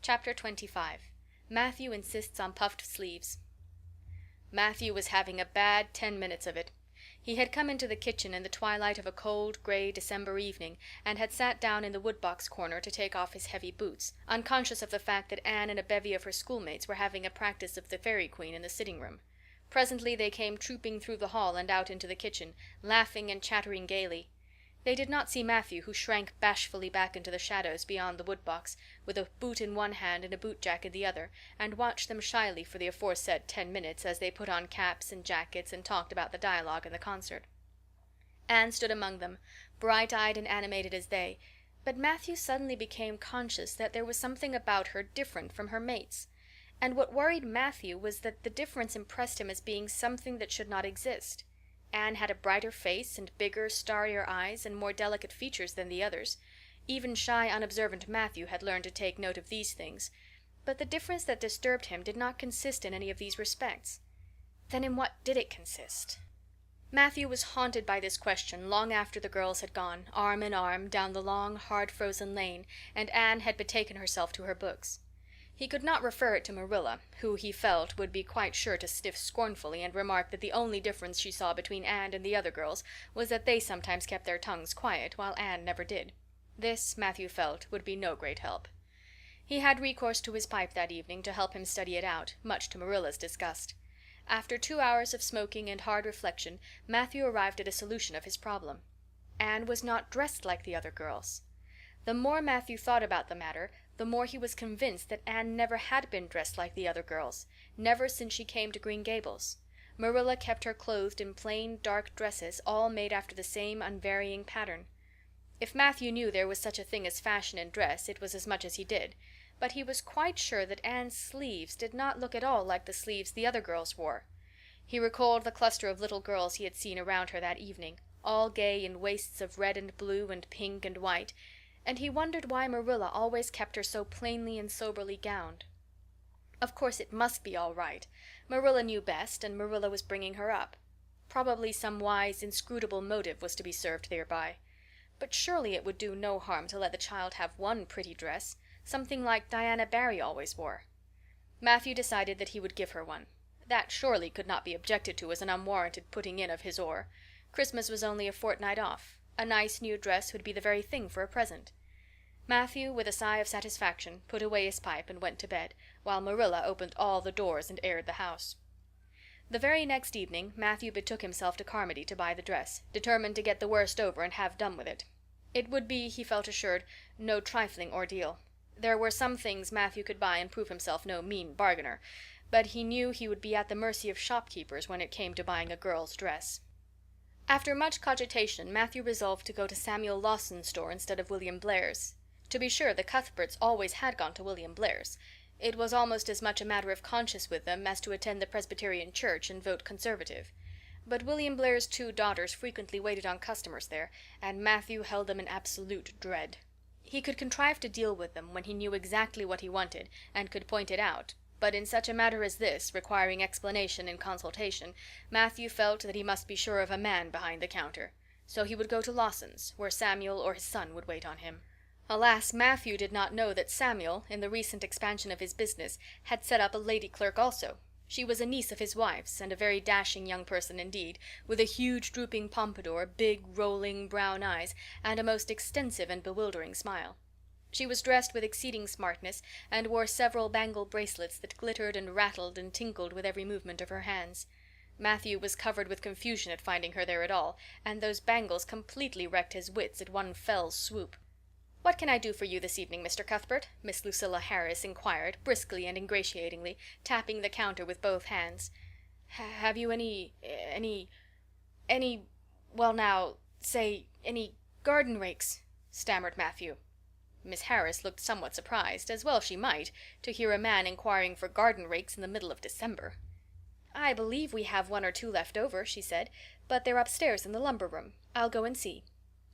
Chapter 25. Matthew Insists on Puffed Sleeves. Matthew was having a bad 10 minutes of it. He had come into the kitchen in the twilight of a cold, gray December evening, and had sat down in the woodbox corner to take off his heavy boots, unconscious of the fact that Anne and a bevy of her schoolmates were having a practice of the Fairy Queen in the sitting-room. Presently they came trooping through the hall and out into the kitchen, laughing and chattering gaily. They did not see Matthew, who shrank bashfully back into the shadows beyond the woodbox, with a boot in one hand and a boot-jack in the other, and watched them shyly for the aforesaid 10 minutes as they put on caps and jackets and talked about the dialogue and the concert. Anne stood among them, bright-eyed and animated as they, but Matthew suddenly became conscious that there was something about her different from her mates. And what worried Matthew was that the difference impressed him as being something that should not exist. Anne had a brighter face and bigger, starrier eyes and more delicate features than the others. Even shy, unobservant Matthew had learned to take note of these things. But the difference that disturbed him did not consist in any of these respects. Then in what did it consist? Matthew was haunted by this question long after the girls had gone, arm in arm, down the long, hard-frozen lane, and Anne had betaken herself to her books. He could not refer it to Marilla, who, he felt, would be quite sure to sniff scornfully and remark that the only difference she saw between Anne and the other girls was that they sometimes kept their tongues quiet, while Anne never did. This, Matthew felt, would be no great help. He had recourse to his pipe that evening to help him study it out, much to Marilla's disgust. After 2 hours of smoking and hard reflection, Matthew arrived at a solution of his problem. Anne was not dressed like the other girls. The more Matthew thought about the matter, the more he was convinced that Anne never had been dressed like the other girls, never since she came to Green Gables. Marilla kept her clothed in plain, dark dresses, all made after the same unvarying pattern. If Matthew knew there was such a thing as fashion in dress, it was as much as he did, but he was quite sure that Anne's sleeves did not look at all like the sleeves the other girls wore. He recalled the cluster of little girls he had seen around her that evening, all gay in waists of red and blue and pink and white, and he wondered why Marilla always kept her so plainly and soberly gowned. Of course it must be all right. Marilla knew best, and Marilla was bringing her up. Probably some wise, inscrutable motive was to be served thereby. But surely it would do no harm to let the child have one pretty dress, something like Diana Barry always wore. Matthew decided that he would give her one. That surely could not be objected to as an unwarranted putting in of his oar. Christmas was only a fortnight off. A nice new dress would be the very thing for a present. Matthew, with a sigh of satisfaction, put away his pipe and went to bed, while Marilla opened all the doors and aired the house. The very next evening Matthew betook himself to Carmody to buy the dress, determined to get the worst over and have done with it. It would be, he felt assured, no trifling ordeal. There were some things Matthew could buy and prove himself no mean bargainer, but he knew he would be at the mercy of shopkeepers when it came to buying a girl's dress. After much cogitation, Matthew resolved to go to Samuel Lawson's store instead of William Blair's. To be sure, the Cuthberts always had gone to William Blair's. It was almost as much a matter of conscience with them as to attend the Presbyterian church and vote Conservative. But William Blair's 2 daughters frequently waited on customers there, and Matthew held them in absolute dread. He could contrive to deal with them when he knew exactly what he wanted and could point it out, but in such a matter as this, requiring explanation and consultation, Matthew felt that he must be sure of a man behind the counter. So he would go to Lawson's, where Samuel or his son would wait on him. Alas, Matthew did not know that Samuel, in the recent expansion of his business, had set up a lady clerk also. She was a niece of his wife's, and a very dashing young person indeed, with a huge drooping pompadour, big rolling brown eyes, and a most extensive and bewildering smile. She was dressed with exceeding smartness, and wore several bangle bracelets that glittered and rattled and tinkled with every movement of her hands. Matthew was covered with confusion at finding her there at all, and those bangles completely wrecked his wits at one fell swoop. "What can I do for you this evening, Mr. Cuthbert?" Miss Lucilla Harris inquired, briskly and ingratiatingly, tapping the counter with both hands. "Have you any, well now, say, any garden rakes?" stammered Matthew. Miss Harris looked somewhat surprised, as well she might, to hear a man inquiring for garden rakes in the middle of December. "I believe we have 1 or 2 left over," she said, "but they're upstairs in the lumber room. I'll go and see."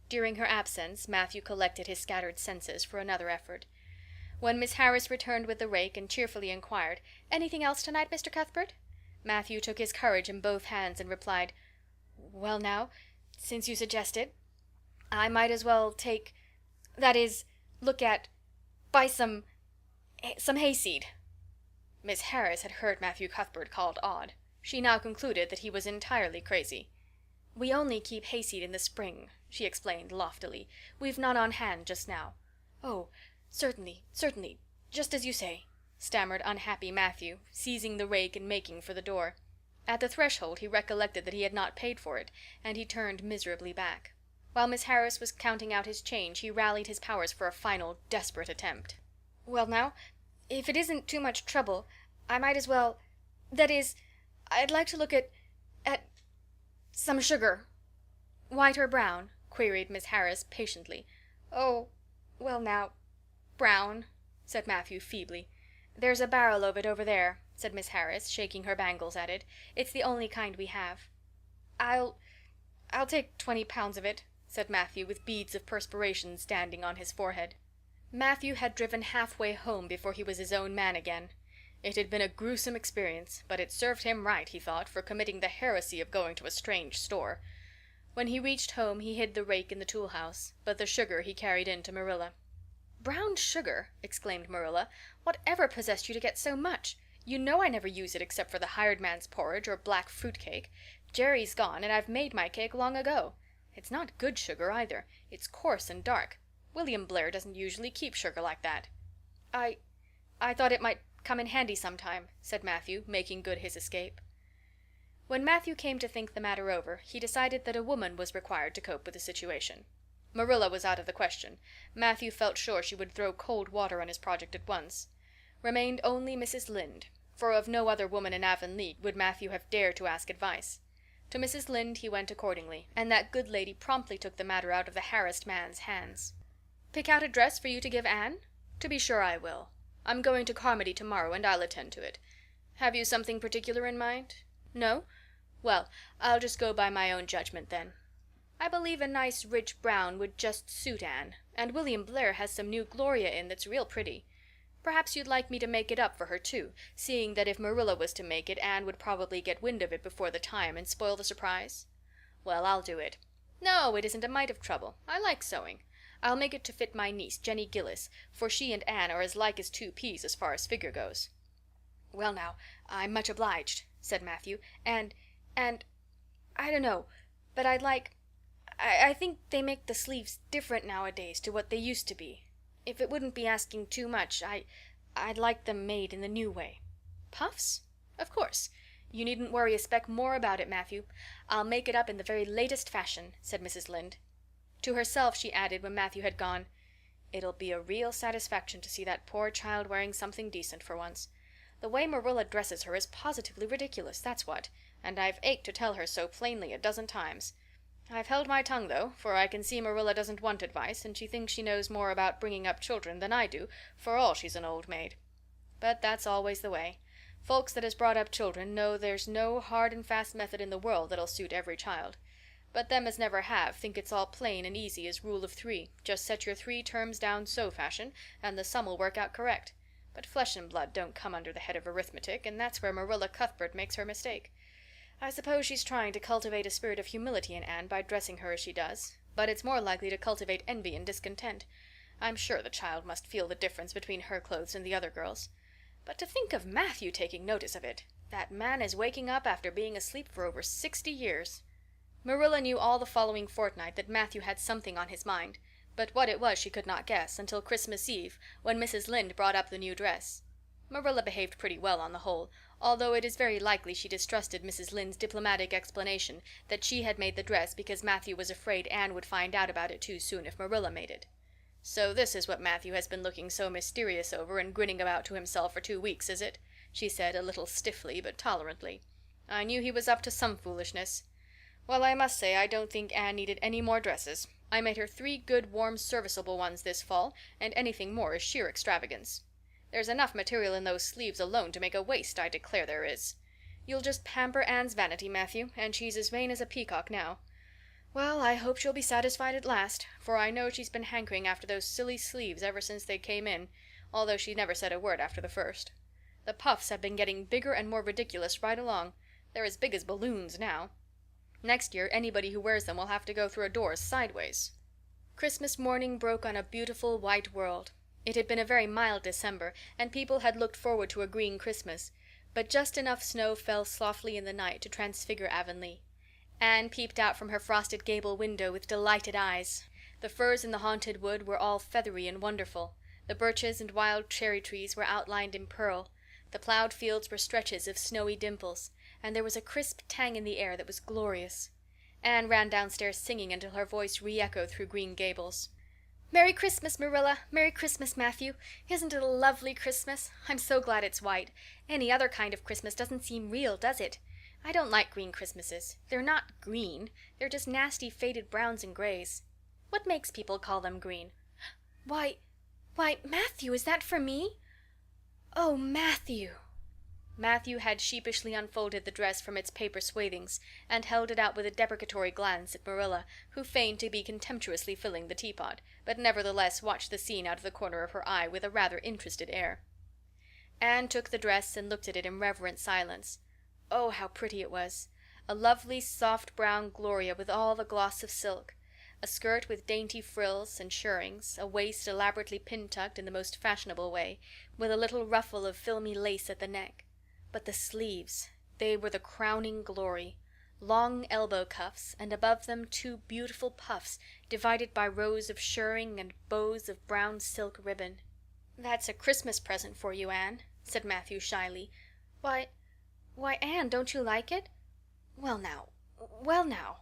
During her absence Matthew collected his scattered senses for another effort. When Miss Harris returned with the rake and cheerfully inquired, "Anything else tonight, Mr. Cuthbert?" Matthew took his courage in both hands and replied, "Well now, since you suggest it, I might as well take, that is, look at, buy some Some hayseed." Miss Harris had heard Matthew Cuthbert called odd. She now concluded that he was entirely crazy. "We only keep hayseed in the spring," she explained loftily. "We've none on hand just now." "Oh, certainly, certainly, just as you say," stammered unhappy Matthew, seizing the rake and making for the door. At the threshold he recollected that he had not paid for it, and he turned miserably back. While Miss Harris was counting out his change he rallied his powers for a final desperate attempt. "Well now, if it isn't too much trouble, I might as well, that is, I'd like to look at some sugar." "White or brown?" queried Miss Harris patiently. "Oh, well now, brown," said Matthew feebly. "There's a barrel of it over there," said Miss Harris, shaking her bangles at it. "It's the only kind we have." I'll take 20 pounds of it," said Matthew, with beads of perspiration standing on his forehead. Matthew had driven halfway home before he was his own man again. It had been a gruesome experience, but it served him right, he thought, for committing the heresy of going to a strange store. When he reached home he hid the rake in the tool house, but the sugar he carried in to Marilla. "Brown sugar!" exclaimed Marilla. "Whatever possessed you to get so much? You know I never use it except for the hired man's porridge or black fruit cake. Jerry's gone, and I've made my cake long ago. It's not good sugar either. It's coarse and dark. William Blair doesn't usually keep sugar like that." I thought it might come in handy sometime," said Matthew, making good his escape. When Matthew came to think the matter over, he decided that a woman was required to cope with the situation. Marilla was out of the question. Matthew felt sure she would throw cold water on his project at once. Remained only Mrs. Lynde, for of no other woman in Avonlea would Matthew have dared to ask advice. To Mrs. Lynde he went accordingly, and that good lady promptly took the matter out of the harassed man's hands. "Pick out a dress for you to give Anne? To be sure I will. I'm going to Carmody tomorrow, and I'll attend to it. Have you something particular in mind? No? Well, I'll just go by my own judgment then. I believe a nice rich brown would just suit Anne, and William Blair has some new Gloria in that's real pretty. Perhaps you'd like me to make it up for her too, seeing that if Marilla was to make it, Anne would probably get wind of it before the time and spoil the surprise? Well, I'll do it. No, it isn't a mite of trouble. I like sewing. I'll make it to fit my niece, Jenny Gillis, for she and Anne are as like as two peas as far as figure goes." "Well now, I'm much obliged," said Matthew, and I don't know, but I think they make the sleeves different nowadays to what they used to be. If it wouldn't be asking too much, I'd like them made in the new way." "Puffs? Of course. You needn't worry a speck more about it, Matthew. I'll make it up in the very latest fashion," said Mrs. Lynde. To herself she added when Matthew had gone, "It'll be a real satisfaction to see that poor child wearing something decent for once. The way Marilla dresses her is positively ridiculous, that's what, and I've ached to tell her so plainly a dozen times. I've held my tongue, though, for I can see Marilla doesn't want advice, and she thinks she knows more about bringing up children than I do, for all she's an old maid. But that's always the way. Folks that has brought up children know there's no hard and fast method in the world that'll suit every child. But them as never have think it's all plain and easy as rule of 3. Just set your 3 terms down so fashion, and the sum'll work out correct. But flesh and blood don't come under the head of arithmetic, and that's where Marilla Cuthbert makes her mistake. I suppose she's trying to cultivate a spirit of humility in Anne by dressing her as she does, but it's more likely to cultivate envy and discontent. I'm sure the child must feel the difference between her clothes and the other girls. But to think of Matthew taking notice of it! That man is waking up after being asleep for over 60 years. Marilla knew all the following fortnight that Matthew had something on his mind, but what it was she could not guess until Christmas Eve, when Mrs. Lynde brought up the new dress. Marilla behaved pretty well on the whole, although it is very likely she distrusted Mrs. Lynde's diplomatic explanation that she had made the dress because Matthew was afraid Anne would find out about it too soon if Marilla made it. "So this is what Matthew has been looking so mysterious over and grinning about to himself for 2 weeks, is it?" she said, a little stiffly but tolerantly. "I knew he was up to some foolishness. Well, I must say I don't think Anne needed any more dresses. I made her 3 good, warm, serviceable ones this fall, and anything more is sheer extravagance. There's enough material in those sleeves alone to make a waist, I declare there is. You'll just pamper Anne's vanity, Matthew, and she's as vain as a peacock now. Well, I hope she'll be satisfied at last, for I know she's been hankering after those silly sleeves ever since they came in, although she never said a word after the first. The puffs have been getting bigger and more ridiculous right along. They're as big as balloons now. Next year anybody who wears them will have to go through a door sideways." Christmas morning broke on a beautiful white world. It had been a very mild December, and people had looked forward to a green Christmas, but just enough snow fell softly in the night to transfigure Avonlea. Anne peeped out from her frosted gable window with delighted eyes. The firs in the haunted wood were all feathery and wonderful. The birches and wild cherry trees were outlined in pearl. The plowed fields were stretches of snowy dimples, and there was a crisp tang in the air that was glorious. Anne ran downstairs singing until her voice re-echoed through Green Gables. "Merry Christmas, Marilla! Merry Christmas, Matthew! Isn't it a lovely Christmas? I'm so glad it's white. Any other kind of Christmas doesn't seem real, does it? I don't like green Christmases. They're not green. They're just nasty faded browns and grays. What makes people call them green? Why, Matthew, is that for me? Oh, Matthew!" Matthew had sheepishly unfolded the dress from its paper swathings and held it out with a deprecatory glance at Marilla, who feigned to be contemptuously filling the teapot, but nevertheless watched the scene out of the corner of her eye with a rather interested air. Anne took the dress and looked at it in reverent silence. Oh, how pretty it was! A lovely soft brown gloria with all the gloss of silk, a skirt with dainty frills and shirrings, a waist elaborately pin-tucked in the most fashionable way, with a little ruffle of filmy lace at the neck. But the sleeves, they were the crowning glory. Long elbow cuffs, and above them two beautiful puffs, divided by rows of shirring and bows of brown silk ribbon. "That's a Christmas present for you, Anne," said Matthew shyly. Why, Anne, don't you like it?" Well now.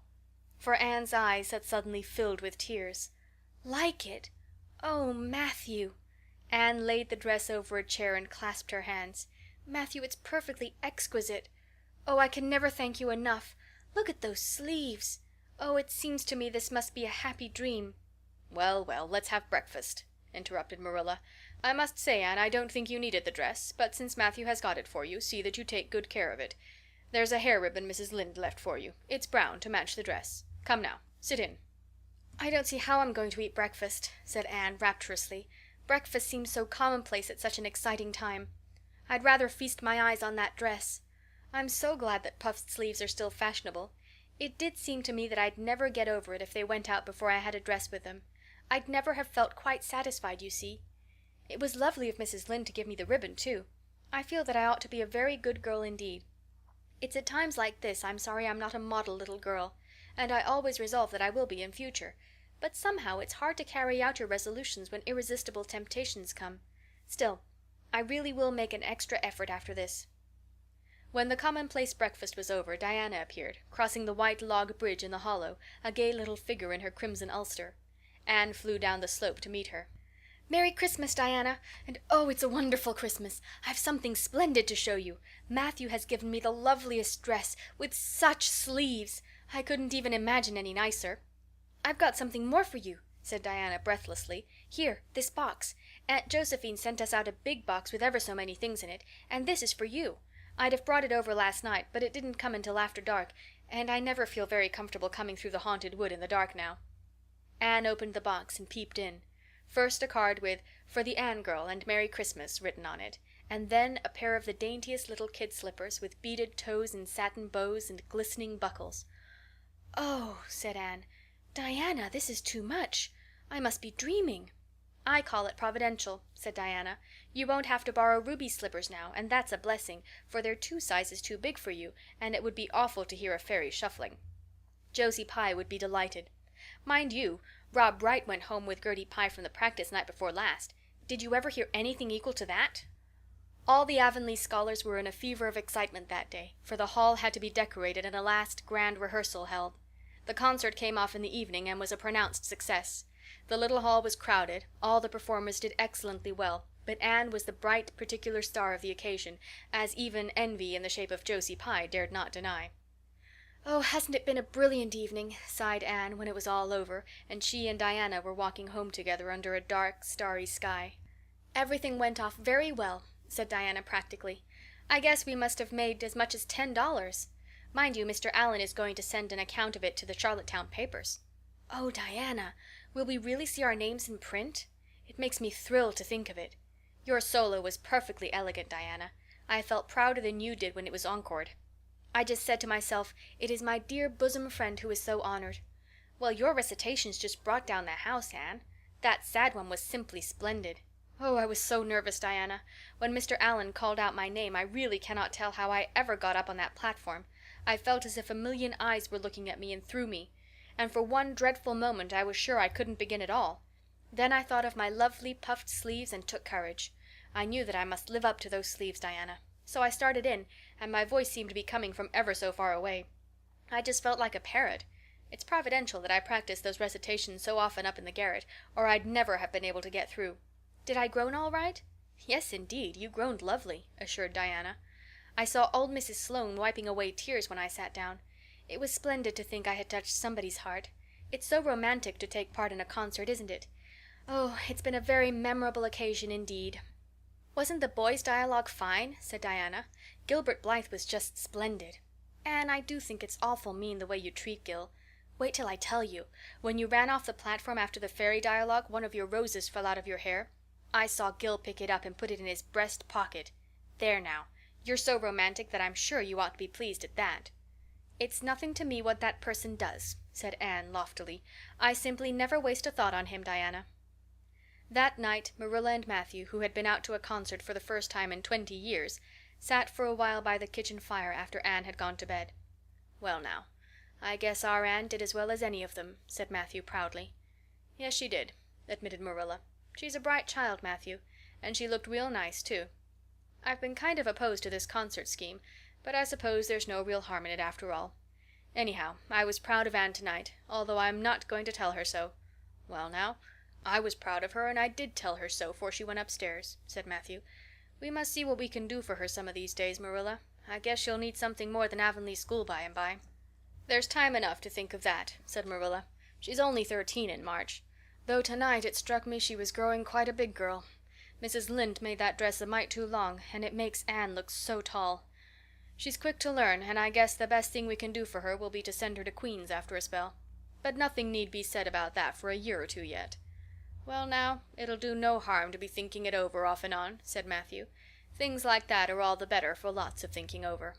For Anne's eyes had suddenly filled with tears. "Like it? Oh, Matthew!" Anne laid the dress over a chair and clasped her hands. "Matthew, it's perfectly exquisite. Oh, I can never thank you enough. Look at those sleeves. Oh, it seems to me this must be a happy dream." "Well, let's have breakfast," interrupted Marilla. "I must say, Anne, I don't think you needed the dress, but since Matthew has got it for you, see that you take good care of it. There's a hair ribbon Mrs. Lynde left for you. It's brown to match the dress. Come now, sit in." "I don't see how I'm going to eat breakfast," said Anne rapturously. "Breakfast seems so commonplace at such an exciting time. I'd rather feast my eyes on that dress. I'm so glad that puffed sleeves are still fashionable. It did seem to me that I'd never get over it if they went out before I had a dress with them. I'd never have felt quite satisfied, you see. It was lovely of Mrs. Lynde to give me the ribbon, too. I feel that I ought to be a very good girl indeed. It's at times like this I'm sorry I'm not a model little girl, and I always resolve that I will be in future. But somehow it's hard to carry out your resolutions when irresistible temptations come. Still, I really will make an extra effort after this." When the commonplace breakfast was over, Diana appeared, crossing the white log bridge in the hollow, a gay little figure in her crimson ulster. Anne flew down the slope to meet her. "Merry Christmas, Diana! And oh, it's a wonderful Christmas! I've something splendid to show you. Matthew has given me the loveliest dress, with such sleeves! I couldn't even imagine any nicer." "I've got something more for you," said Diana breathlessly. "Here, this box. Aunt Josephine sent us out a big box with ever so many things in it, and this is for you. I'd have brought it over last night, but it didn't come until after dark, and I never feel very comfortable coming through the haunted wood in the dark now." Anne opened the box and peeped in. First a card with "For the Anne girl and Merry Christmas" written on it, and then a pair of the daintiest little kid slippers with beaded toes and satin bows and glistening buckles. "Oh," said Anne. "Diana, this is too much. I must be dreaming." "I call it providential," said Diana. "You won't have to borrow Ruby's slippers now, and that's a blessing, for they're 2 sizes too big for you, and it would be awful to hear a fairy shuffling. Josie Pye would be delighted. Mind you, Rob Wright went home with Gertie Pye from the practice night before last. Did you ever hear anything equal to that?" All the Avonlea scholars were in a fever of excitement that day, for the hall had to be decorated and a last grand rehearsal held. The concert came off in the evening and was a pronounced success. The little hall was crowded, all the performers did excellently well, but Anne was the bright particular star of the occasion, as even envy in the shape of Josie Pye dared not deny. "Oh, hasn't it been a brilliant evening?" sighed Anne when it was all over and she and Diana were walking home together under a dark, starry sky. "Everything went off very well," said Diana practically. "I guess we must have made as much as $10. Mind you, Mr. Allen is going to send an account of it to the Charlottetown papers." "Oh, Diana, will we really see our names in print? It makes me thrill to think of it. Your solo was perfectly elegant, Diana. I felt prouder than you did when it was encored. I just said to myself, it is my dear bosom friend who is so honored. Well, your recitations just brought down the house, Anne. That sad one was simply splendid. Oh, I was so nervous, Diana. When Mr. Allen called out my name, I really cannot tell how I ever got up on that platform. I felt as if a million eyes were looking at me and through me. And for one dreadful moment I was sure I couldn't begin at all. Then I thought of my lovely puffed sleeves and took courage. I knew that I must live up to those sleeves, Diana. So I started in, and my voice seemed to be coming from ever so far away. I just felt like a parrot. It's providential that I practiced those recitations so often up in the garret, or I'd never have been able to get through. Did I groan all right? Yes, indeed, you groaned lovely, assured Diana. I saw old Mrs. Sloane wiping away tears when I sat down. It was splendid to think I had touched somebody's heart. It's so romantic to take part in a concert, isn't it? Oh, it's been a very memorable occasion indeed. Wasn't the boys' dialogue fine? Said Diana. Gilbert Blythe was just splendid. Anne, I do think it's awful mean the way you treat Gil. Wait till I tell you. When you ran off the platform after the fairy dialogue, one of your roses fell out of your hair. I saw Gil pick it up and put it in his breast pocket. There now. You're so romantic that I'm sure you ought to be pleased at that. It's nothing to me what that person does, said Anne loftily. I simply never waste a thought on him, Diana. That night Marilla and Matthew, who had been out to a concert for the first time in 20 years, sat for a while by the kitchen fire after Anne had gone to bed. Well now, I guess our Anne did as well as any of them, said Matthew proudly. Yes, she did, admitted Marilla. She's a bright child, Matthew, and she looked real nice, too. I've been kind of opposed to this concert scheme, but I suppose there's no real harm in it after all. Anyhow, I was proud of Anne tonight, although I'm not going to tell her so. Well now, I was proud of her, and I did tell her so 'fore she went upstairs, said Matthew. We must see what we can do for her some of these days, Marilla. I guess she'll need something more than Avonlea school by and by. There's time enough to think of that, said Marilla. She's only 13 in March. Though tonight it struck me she was growing quite a big girl. Mrs. Lynde made that dress a mite too long, and it makes Anne look so tall. She's quick to learn, and I guess the best thing we can do for her will be to send her to Queen's after a spell. But nothing need be said about that for a year or two yet. Well now, it'll do no harm to be thinking it over off and on, said Matthew. Things like that are all the better for lots of thinking over.